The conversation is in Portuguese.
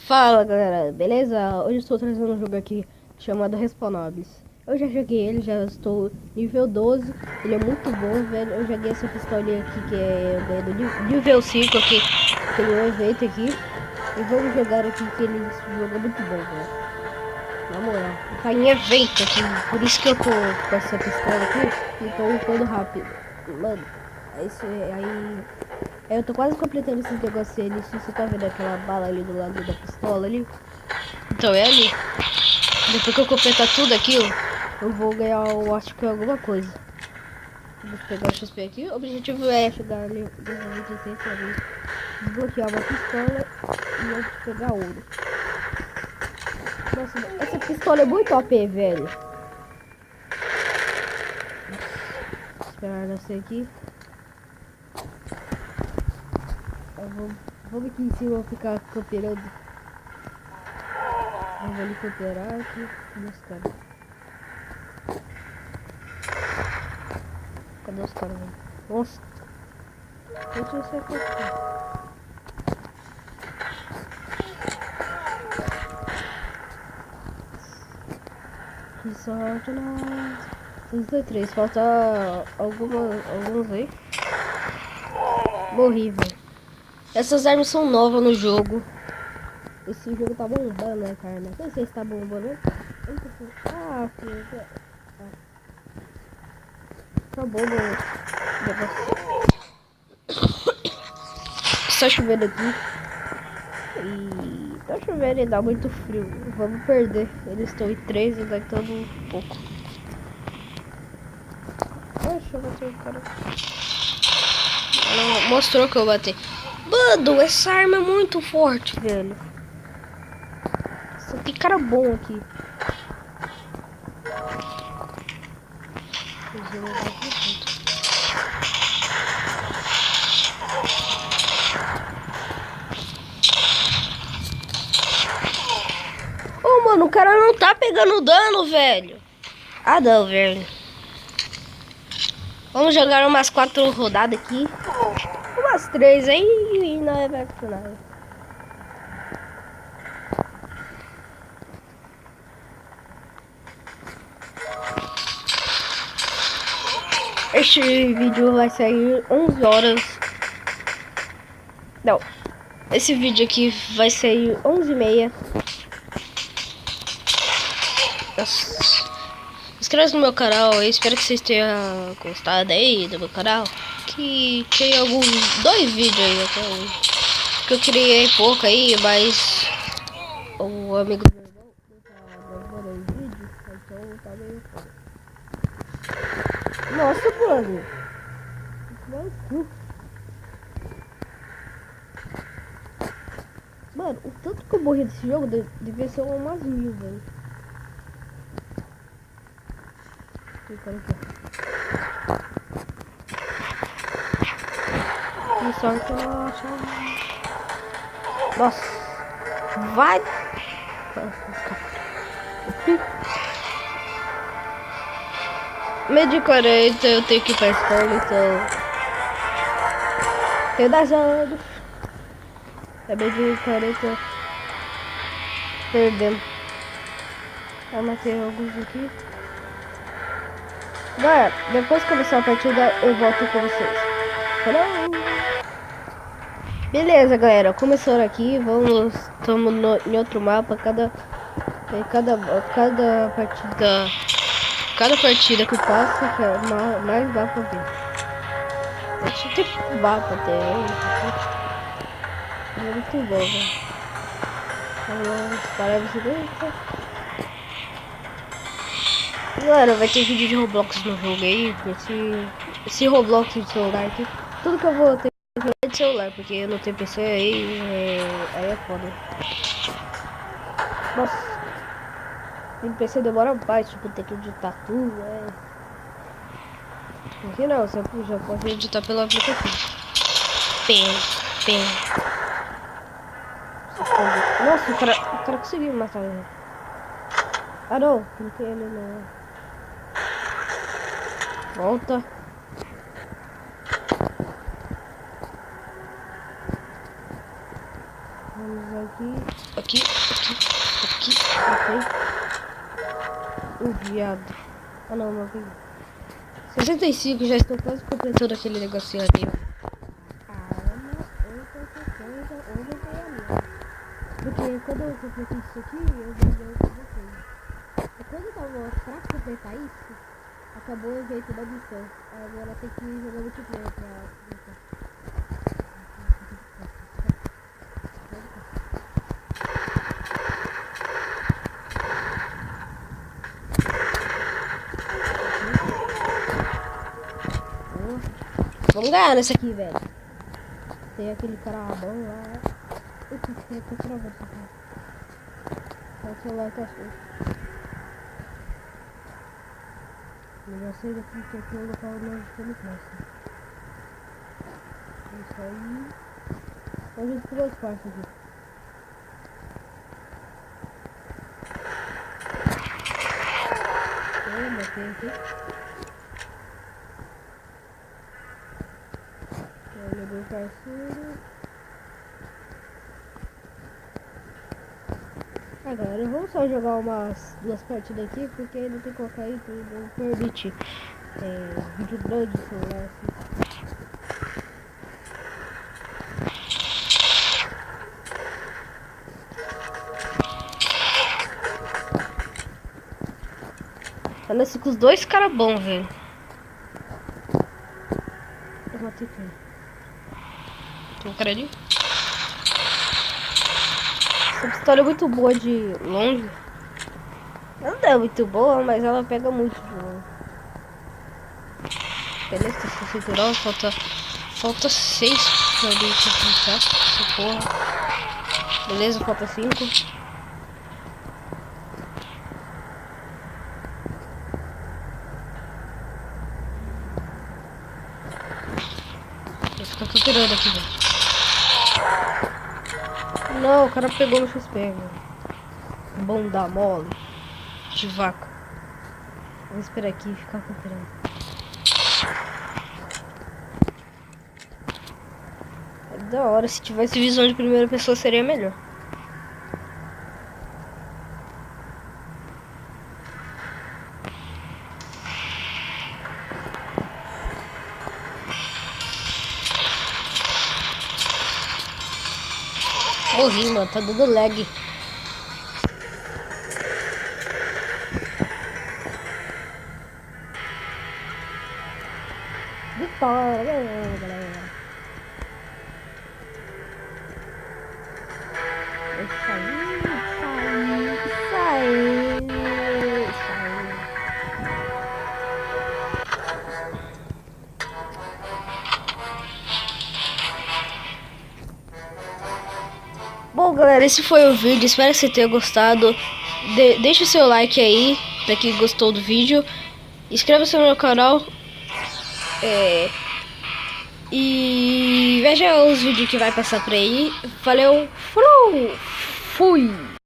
Fala galera, beleza? Hoje eu estou trazendo um jogo aqui chamado Respawnables. Eu já joguei ele, já estou nível 12. Ele é muito bom, velho. Eu joguei essa pistolinha aqui que eu ganhei do nível 5 aqui. Tem um evento aqui. E vamos jogar aqui que esse jogo é muito bom, velho. Na moral, tá em evento aqui. Por isso que eu tô com essa pistola aqui e tô upando rápido. Mano, aí eu tô quase completando esses negócios ali. Se você tá vendo aquela bala ali do lado da pistola ali. Então é ali. Depois que eu completar tudo aquilo, eu vou ganhar, eu acho que alguma coisa. Vou pegar o XP aqui. O objetivo é chegar ali no 26 ali, desbloquear uma pistola e eu pegar ouro. Nossa, essa pistola é muito OP, velho. Vou esperar nascer aqui. Vamos aqui em cima ficar camperando. Vamos ali camperar aqui. Nossa, cara. Cadê os caras, velho? Nossa. Deixa eu ser aqui. Que sorte nós. 63, falta alguns aí. Morri, velho. Essas armas são novas no jogo. Esse jogo tá bombando, né, cara? Não sei se tá bombando, né? Ah, filho. Acabou o negócio. Está chovendo aqui. E tá chovendo e dá muito frio. Vamos perder. Eles estão em 3 e nós estamos um pouco. Deixa eu bater o cara. Ela mostrou que eu bati. Mano, essa arma é muito forte, velho. Só tem cara bom aqui. Ô, mano, o cara não tá pegando dano, velho. Ah, não, velho. Vamos jogar umas 4 rodadas aqui. Umas 3 aí e não vai funcionar. Este vídeo vai sair 11 horas. Não. Esse vídeo aqui vai sair 11h30. Inscreva-se no meu canal. Eu espero que vocês tenham gostado aí do meu canal. Que tem alguns 2 vídeos aí até hoje. Que eu criei pouco aí, mas o amigo do meu irmão tá gravando os vídeos, então tá meio foda. Nossa, mano. Mano, o tanto que eu morri desse jogo devia ser umas 1000, velho. Que sorte, nossa. Nossa. Vai. Meio de 40, eu tenho que ir pra escola, então. Tenho 10 anos. É meio de 40. Perdendo. Já matei alguns aqui. Galera, depois que começar a partida, eu volto com vocês. Falou! Beleza, galera. Começando aqui. Vamos. Estamos em outro mapa. Cada partida. Cada partida que passa, mais dá pra ver. Deixa eu ter mapa até. É muito bom, velho. Vamos parar de segurança. Galera, vai ter vídeo de Roblox no jogo aí. Esse Roblox de celular aqui. Tudo que eu vou ter que jogar é de celular, porque eu não tenho PC aí. Aí é foda. Nossa. Tem PC demora mais, tipo, ter que editar tudo, Aqui não, você já pode editar pelo aplicativo. Pem. Nossa, o cara conseguiu matar ele. Ah não tem ele não. Volta. Vamos Aqui. Ok. O viado. Ah não, meu filho. 65, já estou quase completando aquele negocinho ali. Porque quando eu completei isso aqui, eu joguei com vocês. E quando eu tava pra completar isso, acabou o jeito da missão. Agora tem que jogar multiplayer pra completar. Vamos ganhar nesse aqui, velho. Tem aquele cara bom lá. Eu tô travando essa cara. O celular tá sujo. Melhor seja aqui que aqui é o local onde nós estamos nessa. Isso aí. A gente pulou os quartos aqui. Matei aqui. Meu parceiro. Galera, vamos só jogar umas 2 partidas aqui, porque ainda tem que colocar aí tudo, não permite vídeo grande do celular assim. Tá nesse com os 2 caras bons, velho. Eu matei quem? Tem um cara ali? Essa pistola é muito boa de longe. Ela não é muito boa, mas ela pega muito de longe. Beleza, tá sem cinturão, falta 6 pra mim completar essa porra. Beleza, falta 5. Vou ficar capturando aqui, velho. Não, o cara pegou no XP, velho. Bom da mole. De vaca. Vou esperar aqui e ficar capturando. É da hora, se tivesse visão de primeira pessoa seria melhor. Morri, mano, tá dando lag. Vitória, galera. Isso aí. Bom, galera, esse foi o vídeo. Espero que você tenha gostado. Deixa o seu like aí, pra quem gostou do vídeo. Inscreva-se no meu canal. E veja os vídeos que vai passar por aí. Valeu, fui!